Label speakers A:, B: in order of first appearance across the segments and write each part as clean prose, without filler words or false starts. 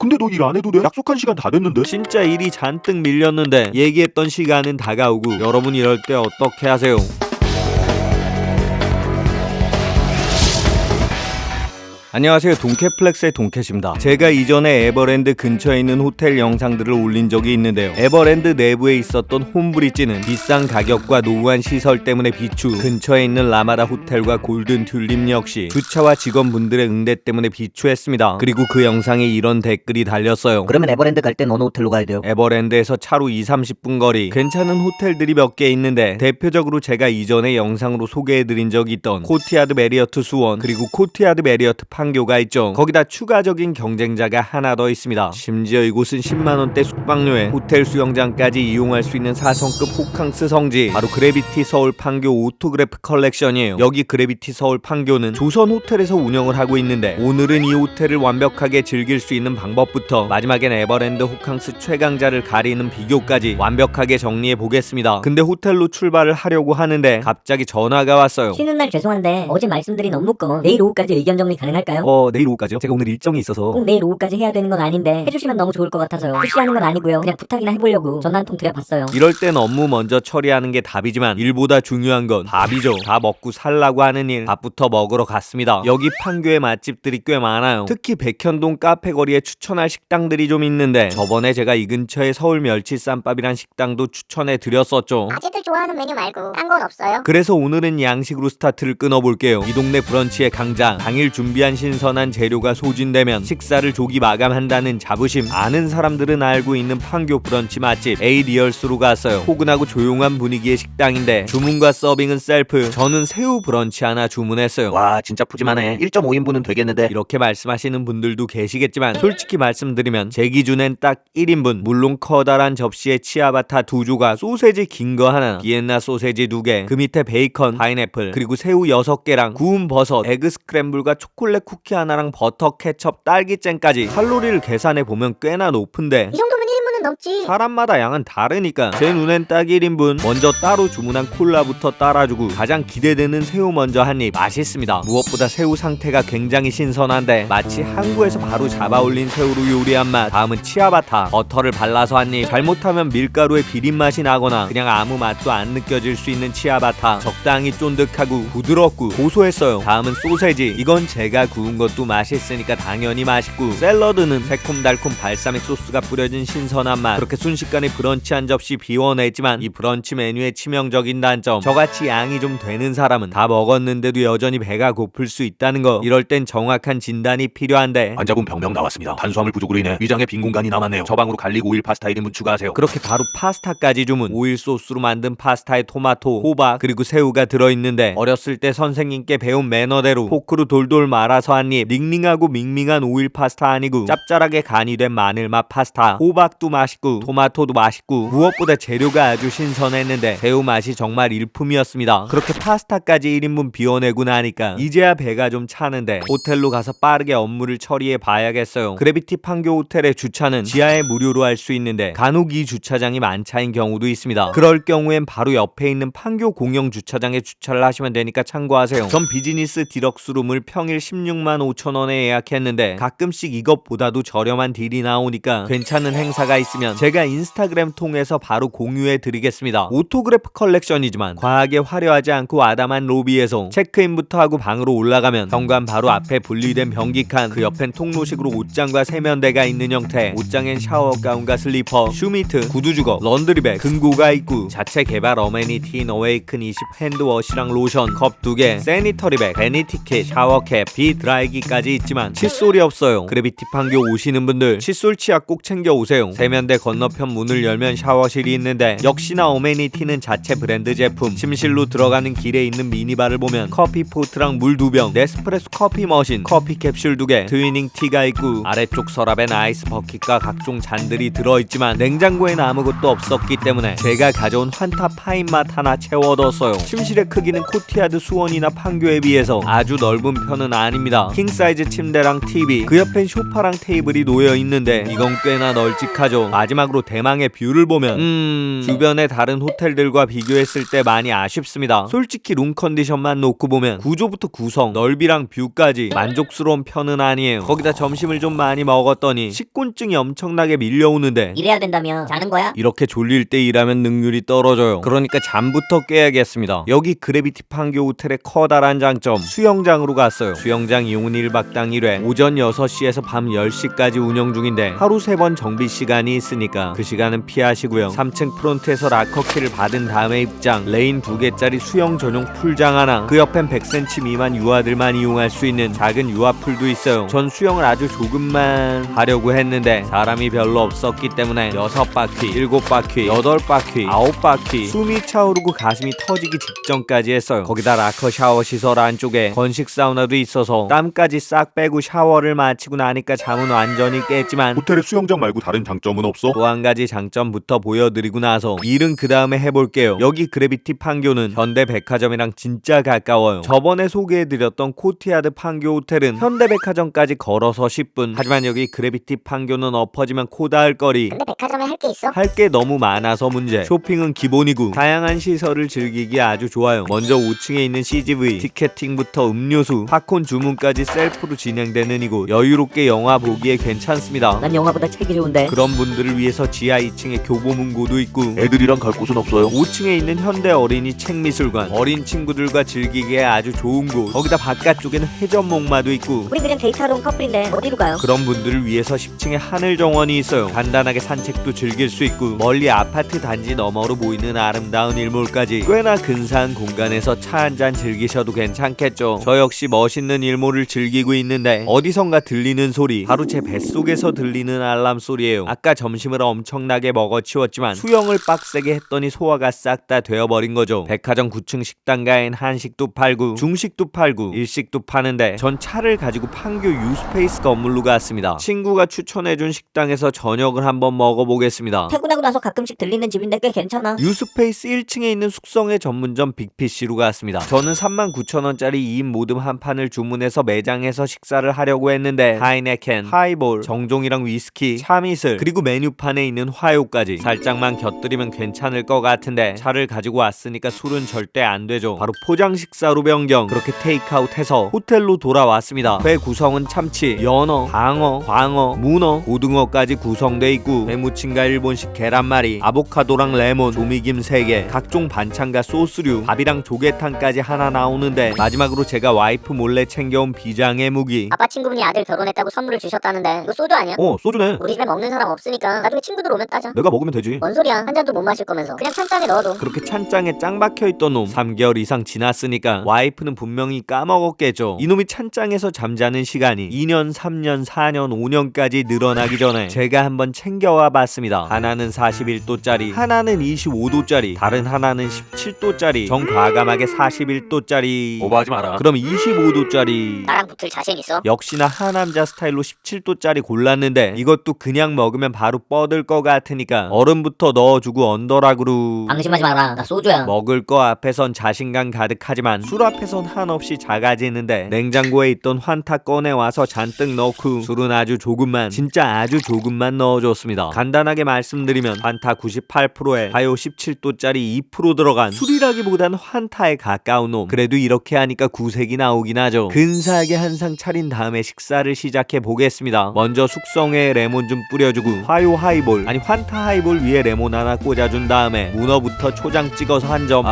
A: 근데 너 일 안 해도 돼? 약속한 시간 다 됐는데?
B: 진짜 일이 잔뜩 밀렸는데 얘기했던 시간은 다가오고 여러분 이럴 때 어떻게 하세요? 안녕하세요, 동캐플렉스의 동캐입니다. 제가 이전에 에버랜드 근처에 있는 호텔 영상들을 올린 적이 있는데요. 에버랜드 내부에 있었던 홈브리지는 비싼 가격과 노후한 시설 때문에 비추, 근처에 있는 라마다 호텔과 골든 튤립 역시 주차와 직원분들의 응대 때문에 비추했습니다. 그리고 그 영상에 이런 댓글이 달렸어요.
C: 그러면 에버랜드 갈 땐 어느 호텔로 가야 돼요?
B: 에버랜드에서 차로 2-30분 거리 괜찮은 호텔들이 몇 개 있는데 대표적으로 제가 이전에 영상으로 소개해드린 적이 있던 코티아드 메리어트 수원 그리고 코티아드 메리어트 판교가 있죠. 거기다 추가적인 경쟁자가 하나 더 있습니다. 심지어 이곳은 10만원대 숙박료에 호텔 수영장까지 이용할 수 있는 4성급 호캉스 성지, 바로 그래비티 서울 판교 오토그래프 컬렉션이에요. 여기 그래비티 서울 판교는 조선 호텔에서 운영을 하고 있는데 오늘은 이 호텔을 완벽하게 즐길 수 있는 방법부터 마지막엔 에버랜드 호캉스 최강자를 가리는 비교까지 완벽하게 정리해 보겠습니다. 근데 호텔로 출발을 하려고 하는데 갑자기 전화가 왔어요.
D: 쉬는 날 죄송한데 어제 말씀드린 업무 건 내일 오후까지 의견 정리 가능할까요?
C: 내일 오후까지요? 제가 오늘 일정이 있어서.
D: 꼭 내일 오후까지 해야 되는 건 아닌데 해주시면 너무 좋을 것 같아서요. 푸시하는 건 아니고요. 그냥 부탁이나 해보려고 전화 한 통 드려봤어요.
B: 이럴 땐 업무 먼저 처리하는 게 답이지만 일보다 중요한 건 밥이죠. 다 먹고 살라고 하는 일, 밥부터 먹으러 갔습니다. 여기 판교에 맛집들이 꽤 많아요. 특히 백현동 카페 거리에 추천할 식당들이 좀 있는데 저번에 제가 이 근처에 서울 멸치쌈밥이란 식당도 추천해 드렸었죠.
E: 아재들 좋아하는 메뉴 말고 딴 건 없어요?
B: 그래서 오늘은 양식으로 스타트를 끊어볼게요. 이 동네 브런치의 강자, 당일 준비한 신선한 재료가 소진되면 식사를 조기 마감한다는 자부심, 아는 사람들은 알고 있는 판교 브런치 맛집 에이리얼스로 갔어요. 포근하고 조용한 분위기의 식당인데 주문과 서빙은 셀프. 저는 새우 브런치 하나 주문했어요.
C: 와, 진짜 푸짐하네. 1.5인분은 되겠는데.
B: 이렇게 말씀하시는 분들도 계시겠지만 솔직히 말씀드리면 제 기준엔 딱 1인분, 물론 커다란 접시에 치아바타 2조각, 소세지 긴 거 하나, 비엔나 소세지 2개, 그 밑에 베이컨, 파인애플, 그리고 새우 6개랑 구운 버섯, 에그 스크램블과 초콜릿 쿠키 하나랑 버터, 케첩, 딸기잼까지 칼로리를 계산해보면 꽤나 높은데
E: 이 정도면 1인분은 넘지.
B: 사람마다 양은 다르니까 제 눈엔 딱 1인분. 먼저 따로 주문한 콜라부터 따라주고 가장 기대되는 새우 먼저 한입. 맛있습니다. 무엇보다 새우 상태가 굉장히 신선한데 마치 항구에서 바로 잡아올린 새우로 요리한 맛. 다음은 치아바타, 버터를 발라서 한입. 잘못하면 밀가루의 비린 맛이 나거나 그냥 아무 맛도 안 느껴질 수 있는 치아바타. 적당히 쫀득하고 부드럽고 고소했어요. 다음은 소세지. 이건 제가 구운 것도 맛있으니까 당연히 맛있고, 샐러드는 새콤달콤 발사믹 소스가 뿌려진 신선한 맛. 그렇게 순식간에 브런치 한 접시 비워냈지만 이 브런치 메뉴의 치명적인 단점, 저같이 양이 좀 되는 사람은 다 먹었는데도 여전히 배가 고플 수 있다는 거. 이럴 땐 정확한 진단이 필요한데
A: 환자분 병명 나왔습니다. 탄수화물 부족으로 인해 위장에 빈 공간이 남았네요. 저 방으로 갈릭 오일 파스타 1인분 추가하세요.
B: 그렇게 바로 파스타까지 주문. 오일 소스로 만든 파스타에 토마토, 호박, 그리고 새우가 들어있는데 어렸을 때 선생님께 배운 매너대로 포크로 돌돌 말아서 한입. 닝닝하고 밍밍한 오일 파스타 아니고 짭짤하게 간이 된 마늘맛 파스타. 호박도 맛있고 토마토도 맛있고 무엇보다 재료가 아주 신선했는데 새우 맛이 정말 일품이었습니다. 그렇게 파스타까지 1인분 비워내고 나니까 이제야 배가 좀 차는데 호텔로 가서 빠르게 업무를 처리해 봐야겠어요. 그래비티 판교 호텔의 주차는 지하에 무료로 할 수 있는데 간혹 이 주차장이 만차인 경우도 있습니다. 그럴 경우엔 바로 옆에 있는 판교 공영 주차장에 주차를 하시면 되니까 참고하세요. 전 비즈니스 디럭스룸을 평일 16만 5천 원에 예약했는데 가끔씩 이것보다도 저렴한 딜이 나오니까 괜찮은 행사가 있으면 제가 인스타그램 통해서 바로 공유해 드리겠습니다. 오토그래프 컬렉션이지만 과하게 화려하지 않고 아담한 로비에서 체크인부터 하고 방으로 올라가면 현관 바로 앞에 분리된 변기칸, 그 옆엔 통로식으로 옷장과 세면대가 있는 형태. 옷장엔 샤워 가운과 슬리퍼, 슈미트, 구두주걱, 런드리백, 금고가 있고 자체 개발 어메니티 어웨이큰 20 핸드워시랑 로션, 컵 2개, 세니터리백, 베니티킷, 샤워캡, 비드라이기까지 있지만 칫솔이 없어요. 그래비티 판교 오시는 분들 칫솔 치약 꼭 챙겨 오세요. 세면대 건너편 문을 열면 샤워실이 있는데 역시나 어메니티는 자체 브랜드 제품. 침실로 들어가는 길에 있는 미니바를 보면 커피 포트랑 물 2병, 네스프레소 커피 머신, 커피 캡슐 2개, 트위닝 티가 있고 아래쪽 서랍엔 아이스 버킷과 각종 잔들이 들어있지만 냉장고에는 아무것도 없었기 때문에 제가 가져온 환타 파인맛 하나 채워뒀어요. 침실의 크기는 코티아드 수원이나 판교에 비해서 아주 넓은 편은 아닙니다. 킹사이즈 침대랑 TV, 그 옆엔 소파랑 테이블이 놓여있는데 이건 꽤나 널찍하죠. 마지막으로 대망의 뷰를 보면 주변의 다른 호텔들과 비교했을 때 많이 아쉽습니다. 솔직히 룸 컨디션만 놓고 보면 구조부터 구성, 넓이랑 뷰까지 만족스러운 편은 아니에요. 거기다 점심을 좀 많이 먹었더니 식곤증이 엄청나게 밀려오는데
D: 이래야 된다며 자는 거야?
B: 이렇게 졸릴 때 일하면 능률이 떨어져요. 그러니까 잠부터 깨야겠습니다. 여기 그래비티 판교 호텔의 커다란 장점, 수영장으로 갔어요. 수영장 이용은 1박당 1회 오전 6시에서 밤 10시까지 운영 중인데 하루 3번 정비 시간이 있으니까 그 시간은 피하시고요. 3층 프론트에서 락커키를 받은 다음에 입장, 레인 2개짜리 수영 전용 풀장 하나, 그 옆엔 100cm 미만 유아들만 이용할 수 있는 작은 유아풀도 있어요. 전 수영을 아주 조금만 하려고 했는데 사람이 별로 없었기 때문에 6바퀴, 7바퀴, 8바퀴, 9바퀴 숨이 차오르고 가슴이 터지기 직전까지 했어요. 거기다 락커 샤워 시설 안쪽에 건식 사우나도 있어서 땀까지 싹 빼고 샤워를 마치고 나니까 잠은 완전히 깼지만
A: 호텔의 수영장 말고 다른 장점은 없어?
B: 또 한 가지 장점부터 보여드리고 나서 일은 그 다음에 해볼게요. 여기 그래비티 판교는 현대백화점이랑 진짜 가까워요. 저번에 소개해드렸던 코티야드 판교 호텔은 현대백화점까지 걸어서 10분. 하지만 여기 그래비티 판교는 엎어지면 코 닿을 거리,
E: 근데 백화점에 할 게 있어?
B: 할 게 너무 많아서 문제. 쇼핑은 기본이고 다양한 시설을 즐기기 아주 좋아요. 먼저 5층에 있는 CGV, 티켓팅부터 음료수, 팝콘 주문까지 셀프로 진행되는 이곳. 여유롭게 영화 보기에 괜찮습니다.
D: 난 영화보다 책이 좋은데.
B: 그런 분들을 위해서 지하 2층에 교보문고도 있고
A: 애들이랑 갈 곳은 없어요?
B: 5층에 있는 현대 어린이 책미술관, 어린 친구들과 즐기기에 아주 좋은 곳. 거기다 바깥쪽에는 해전목마도 있고
D: 우리 그냥 데이트하러 온 커플인데 어디로 가요?
B: 그런 분들을 위해서 10층에 하늘정원이 있어요. 간단하게 산책도 즐길 수 있고 멀리 아파트 단지 너머로 보이는 아름다운 일몰까지 꽤나 근사한 공간에서 차 한잔 즐기셔도 괜찮겠죠. 저 역시 멋있는 일몰을 즐기고 있는데 어디선가 들리는 소리, 바로 제 뱃속에서 들리는 알람 소리예요. 아까 점심을 엄청나게 먹어치웠지만 수영을 빡세게 했더니 소화가 싹 다 되어버린 거죠. 백화점 9층 식당가엔 한식도 팔고 중식도 팔고 일식도 파는데 전 차를 가지고 판교 유스페이스 건물로 갔습니다. 친구가 추천해준 식당에서 저녁을 한번 먹어보겠습니다.
D: 퇴근하고 나서 가끔씩 들리는 집인데 꽤 괜찮아.
B: 유스페이스 1층에 있는 숙성의 전문점 빅피쉬로 갔습니다. 저는 39,000원짜리 2인 모듬 한 판을 주문해서 매장에서 식사를 하려고 했는데 하이네켄, 하이볼, 정종이랑 위스키, 참이슬, 그리고 메뉴판에 있는 화요까지 살짝만 곁들이면 괜찮을 것 같은데 차를 가지고 왔으니까 술은 절대 안 되죠. 바로 포장 식사로 변경. 그렇게 테이크아웃해서 호텔로 돌아왔습니다. 회 구성은 참치, 연어, 방어, 광어, 문어, 고등어까지 구성돼 있고 회무침과 일본식 계란말이, 아보카도랑 레몬, 조미김 3개, 각종 반찬과 소스류, 밥이랑 조개탕까지 하나 나오는데 마지막으로 제가 와이프 몰래 챙겨온 비장의 무기.
E: 아빠 친구분이 아들 결혼했다고 선물을 주셨다는데 이거 소주 아니야?
A: 소주네.
E: 우리 집에 먹는 사람 없으니까 나중에 친구들 오면 따자.
A: 내가 먹으면 되지.
E: 뭔 소리야? 한 잔도 못 마실 거면서 그냥 찬장에 넣어도.
B: 그렇게 찬장에 짱 박혀있던 놈 3개월 이상 지났으니까 와이프는 분명히 까먹었겠죠. 이놈이 찬장에서 잠자는 시간이 2년, 3년, 4년, 5년까지 늘어나기 전에 제가 한번 챙겨와 봤습니다. 하나는 41도짜리, 하나는 25도짜리, 다른 하나는 17도짜리, 정 과감하게 41도짜리.
A: 오버하지 마라.
B: 그럼 25도짜리.
E: 나랑 붙을 자신 있어?
B: 역시나 하남자 스타일로 17도짜리 골랐는데 이것도 그냥 먹으면 바로 뻗을 것 같으니까 얼음부터 넣어주고 언더락으로.
D: 방심하지 마라. 나 소주야.
B: 먹을 거 앞에선 자신감 가득하지만 술 앞에선 한없이 작아지는데 냉장고에 있던 환타 꺼내와서 잔뜩 넣고 술은 아주 조금만, 진짜 아주 조금만 넣어줬습니다. 간단하게 말씀드리면 환타 98%에 하요 17도짜리 2% 들어간 술이라기보단 환타에 가까운 놈. 그래도 이렇게 하니까 구색이 나오긴 하죠. 근사하게 한상 차린 다음에 식사를 시작해 보겠습니다. 먼저 숙성회에 레몬 좀 뿌려주고 화요 하이볼, 아니 환타 하이볼 위에 레몬 하나 꽂아준 다음에 문어부터 초장 찍어서 한 점.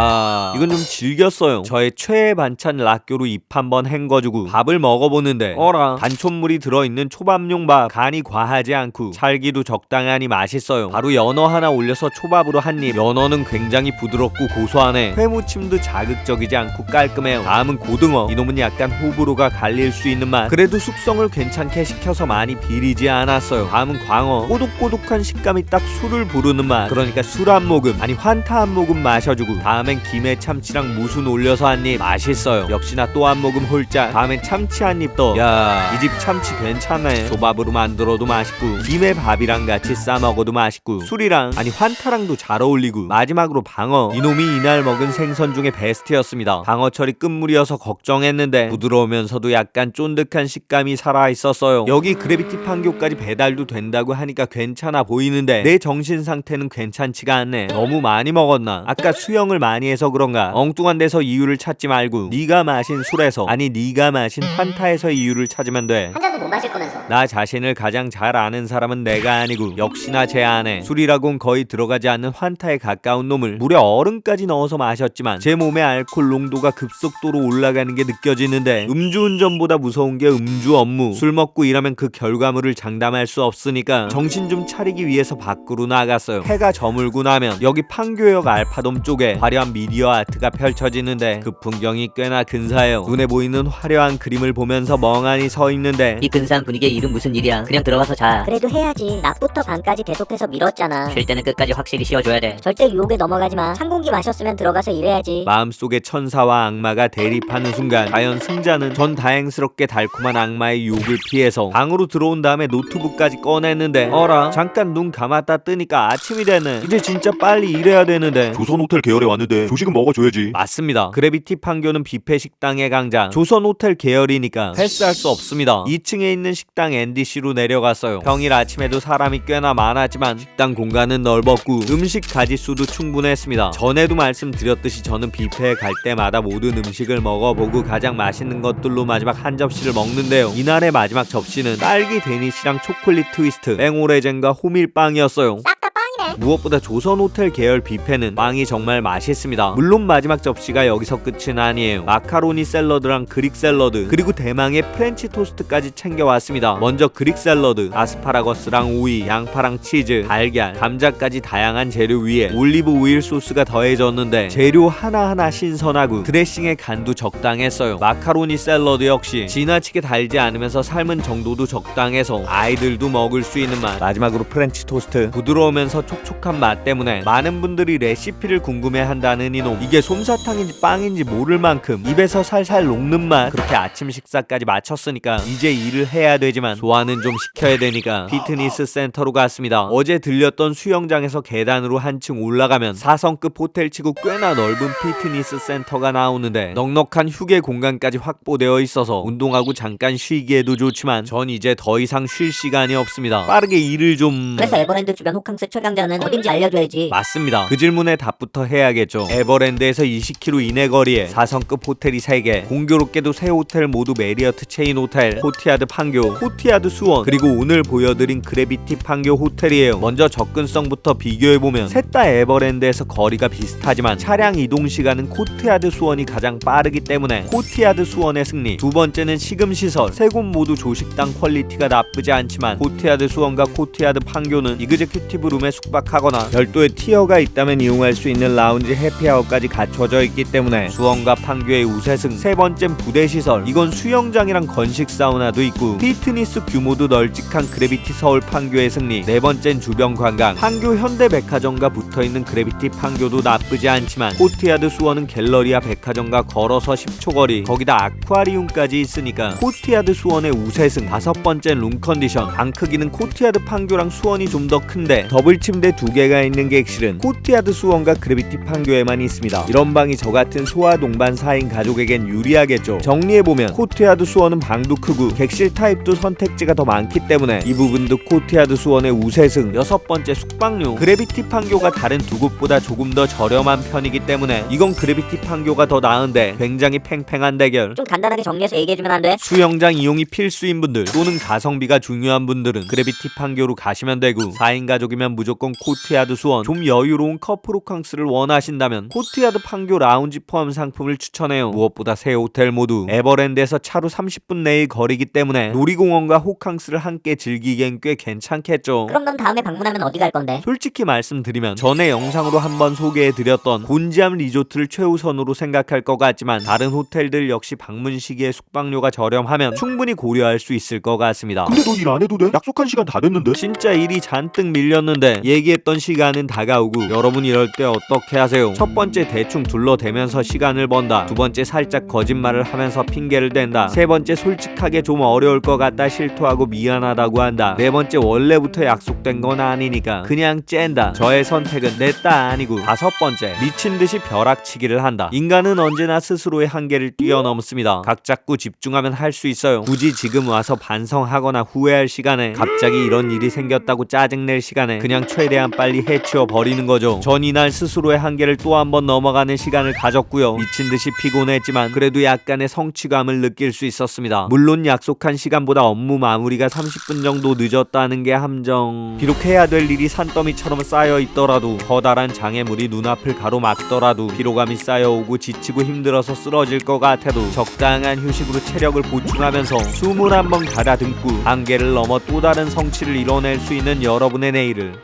B: 이건 좀 질겼어요. 저의 최애 반찬 락교로 입 한번 헹궈주고 밥을 먹어보는데 어라, 단촛물이 들어있는 초밥용 밥, 간이 과하지 않고 찰기도 적당하니 맛있어요. 바로 연어 하나 올려서 초밥으로 한입. 연어는 굉장히 부드럽고 고소하네. 회무침도 자극적이지 않고 깔끔해요. 다음은 고등어. 이놈은 약간 호불호가 갈릴 수 있는 맛. 그래도 숙성을 괜찮게 시켜서 많이 비리지 않았어요. 다음은 광어. 꼬독꼬독한 식감이 딱 술을 부르는 맛. 그러니까 술 한 모금, 아니 환타 한 모금 마셔주고 다음엔 김에 참치랑 무순 올려서 한 입. 맛있어요. 역시나 또 한 모금 홀짝. 다음엔 참치 한 입 더. 야, 이 집 참치 괜찮네. 조밥으로 만들어도 맛있고 김에 밥이랑 같이 싸 먹어도 맛있고 술이랑, 아니 환타랑도 잘 어울리고 마지막으로 방어. 이놈이 이날 먹은 생선 중에 베스트였습니다. 방어철이 끝물이어서 걱정했는데 부드러우면서도 약간 쫀득한 식감이 살아있었어요. 여기 그래비티 판교까지 배달도 된다고 하니까 괜찮 괜찮아 보이는데 내 정신 상태는 괜찮지가 않네. 너무 많이 먹었나? 아까 수영을 많이 해서 그런가? 엉뚱한 데서 이유를 찾지 말고 네가 마신 술에서, 아니 네가 마신 환타에서 이유를 찾으면 돼.
E: 한 잔도 못 마실 거면서.
B: 나 자신을 가장 잘 아는 사람은 내가 아니고 역시나 제 안에 술이라곤 거의 들어가지 않는 환타에 가까운 놈을 무려 얼음까지 넣어서 마셨지만 제 몸의 알코올 농도가 급속도로 올라가는 게 느껴지는데, 음주운전보다 무서운 게 음주 업무. 술 먹고 일하면 그 결과물을 장담할 수 없으니까 정신 좀 차리기 위해서 밖으로 나갔어요. 해가 저물고 나면 여기 판교역 알파돔 쪽에 화려한 미디어 아트가 펼쳐지는데 그 풍경이 꽤나 근사해요. 눈에 보이는 화려한 그림을 보면서 멍하니 서 있는데
C: 이 근사한 분위기에 일은 무슨 일이야. 그냥 들어가서 자.
E: 그래도 해야지. 낮부터 밤까지 계속해서 밀었잖아.
C: 쉴 때는 끝까지 확실히 쉬어줘야 돼.
E: 절대 유혹에 넘어가지 마. 찬 공기 마셨으면 들어가서 일해야지.
B: 마음속에 천사와 악마가 대립하는 순간 과연 승자는? 전 다행스럽게 달콤한 악마의 유혹을 피해서 방으로 들어온 다음에 노트북까지 꺼냈는데 어라, 잠깐 눈 감았다 뜨니까 아침이 되네. 이제 진짜 빨리 일해야 되는데.
A: 조선호텔 계열에 왔는데 조식은 먹어줘야지.
B: 맞습니다. 그래비티 판교는 뷔페 식당의 강자, 조선호텔 계열이니까 패스할 수 없습니다. 2층에 있는 식당 NDC로 내려갔어요. 평일 아침에도 사람이 꽤나 많았지만 식당 공간은 넓었고 음식 가짓수도 충분했습니다. 전에도 말씀드렸듯이 저는 뷔페에 갈 때마다 모든 음식을 먹어보고 가장 맛있는 것들로 마지막 한 접시를 먹는데요. 이날의 마지막 접시는 딸기 데니시랑 초콜릿 트위스트, 맹오레젠과 호밀빵이었어요.
E: 싹 다 빵이네.
B: 무엇보다 조선호텔 계열 뷔페는 빵이 정말 맛있습니다. 물론 마지막 접시가 여기서 끝은 아니에요. 마카로니 샐러드랑 그릭 샐러드, 그리고 대망의 프렌치 토스트까지 챙겨왔습니다. 먼저 그릭 샐러드, 아스파라거스랑 오이, 양파랑 치즈, 달걀, 감자까지 다양한 재료 위에 올리브 오일 소스가 더해졌는데 재료 하나하나 신선하고 드레싱의 간도 적당했어요. 마카로니 샐러드 역시 지나치게 달지 않으면서 삶은 정도도 적당해서 아이들도 먹을 수 있는 맛. 마지막으로 프렌치 토스트, 부드러우면서 촉촉한 맛 때문에 많은 분들이 레시피를 궁금해한다는 이놈. 이게 솜사탕인지 빵인지 모를 만큼 입에서 살살 녹는 맛. 그렇게 아침 식사까지 마쳤으니까 이제 일을 해야 되지만 소화는 좀 시켜야 되니까 피트니스 센터로 갔습니다. 어제 들렸던 수영장에서 계단으로 한층 올라가면 4성급 호텔치고 꽤나 넓은 피트니스 센터가 나오는데 넉넉한 휴게 공간까지 확보되어 있어서 운동하고 잠깐 쉬기에도 좋지만 전 이제 더 이상 쉴 시간이 없습니다. 빠르게 일을 좀...
E: 그래서 에버랜드 주변 호캉스 최강자는 어딘지 알려줘야지.
B: 맞습니다. 그 질문에 답부터 해야겠죠. 에버랜드에서 20km 이내 거리에 4성급 호텔이 3개, 공교롭게도 새 호텔 모두 메리어트 체인 호텔, 코티아드 판교, 코티아드 수원, 그리고 오늘 보여드린 그래비티 판교 호텔이에요. 먼저 접근성부터 비교해보면 셋 다 에버랜드에서 거리가 비슷하지만 차량 이동 시간은 코티아드 수원이 가장 빠르기 때문에 코티아드 수원의 승리. 두 번째는 식음시설, 세 곳 모두 조식당 퀄리티가 나쁘지 않지만 코티아드 수원과 코티아드 판교는 이그제큐티브 룸에 숙박하거나 별도의 티어가 있다면 이용할 수 있는 라운지 해피아워까지 갖춰져 있기 때문에 수원과 판교의 우세승. 세 번째는 부대시설, 이건 수영장이랑 건식 사우나도 있고 피트니스 규모도 널찍한 그래비티 서울 판교의 승리. 네 번째는 주변 관광, 판교 현대백화점과 붙어있는 그래비티 판교도 나쁘지 않지만 코티아드 수원은 갤러리아 백화점과 걸어서 10초 거리, 거기다 아쿠아리움까지 있으니까 코티아드 수원의 우세승. 다섯 번째는 룸컨디션, 방 크기는 코티아드 판교랑 수원이 좀 더 큰데 더블 침대 2개가 있는 객실은 코티아드 수원과 그래비티 판교에만 있습니다. 이런 방이 저같은 소아 동반 4인 가족에겐 유리하겠죠. 정리해보면 코티아드 수원은 방도 크고 객실 타입도 선택지가 더 많기 때문에 이 부분도 코티아드 수원의 우세승. 여섯 번째 숙박료, 그래비티 판교가 다른 두 곳보다 조금 더 저렴한 편이기 때문에 이건 그래비티 판교가 더 나은데 굉장히 팽팽한 대결.
E: 좀 간단하게 정리해서 얘기해주면 안 돼?
B: 수영장 이용이 필수인 분들 또는 가성비가 중요한 분들은 그래비티 판교로 가시면 되고, 4인 가족이면 무조건 코티아드 수원, 좀 여유로운 커플 호캉스를 원하신다면 코티아드 판교 라운지 포함 상품을 추천해요. 무엇보다 새 호텔 모두 에버랜드에서 차로 30분 내의 거리기 때문에 놀이공원과 호캉스를 함께 즐기기엔 꽤 괜찮겠죠.
E: 그럼 넌 다음에 방문하면 어디 갈 건데?
B: 솔직히 말씀드리면 전에 영상으로 한번 소개해드렸던 곤지암 리조트를 최우선으로 생각할 것 같지만 다른 호텔들 역시 방문 시기에 숙박료가 저렴하면 충분히 고려할 수 있을 것 같습니다.
A: 근데 너 일 안 해도 돼? 약속한 시간 다 됐는데?
B: 진짜 일이 잔뜩 밀렸는데 얘기 얘기했던 시간은 다가오고 여러분 이럴 때 어떻게 하세요? 첫 번째 대충 둘러대면서 시간을 번다. 두 번째 살짝 거짓말을 하면서 핑계를 댄다. 세 번째 솔직하게 좀 어려울 것 같다 실토하고 미안하다고 한다. 네 번째 원래부터 약속된 건 아니니까 그냥 쨘다. 저의 선택은 내 딸 아니고. 다섯 번째 미친듯이 벼락치기를 한다. 인간은 언제나 스스로의 한계를 뛰어넘습니다. 각 잡고 집중하면 할 수 있어요. 굳이 지금 와서 반성하거나 후회할 시간에, 갑자기 이런 일이 생겼다고 짜증낼 시간에 그냥 최대한 빨리 해치워 버리는 거죠. 전 이날 스스로의 한계를 또 한 번 넘어가는 시간을 가졌고요. 미친듯이 피곤했지만 그래도 약간의 성취감을 느낄 수 있었습니다. 물론 약속한 시간보다 업무 마무리가 30분 정도 늦었다는 게 함정. 비록 해야 될 일이 산더미처럼 쌓여 있더라도, 커다란 장애물이 눈앞을 가로막더라도, 피로감이 쌓여오고 지치고 힘들어서 쓰러질 것 같아도 적당한 휴식으로 체력을 보충하면서 숨을 한번 가다듬고 한계를 넘어 또 다른 성취를 이뤄낼 수 있는 여러분의 내일을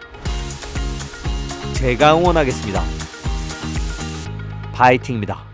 B: 제가 응원하겠습니다. 파이팅입니다.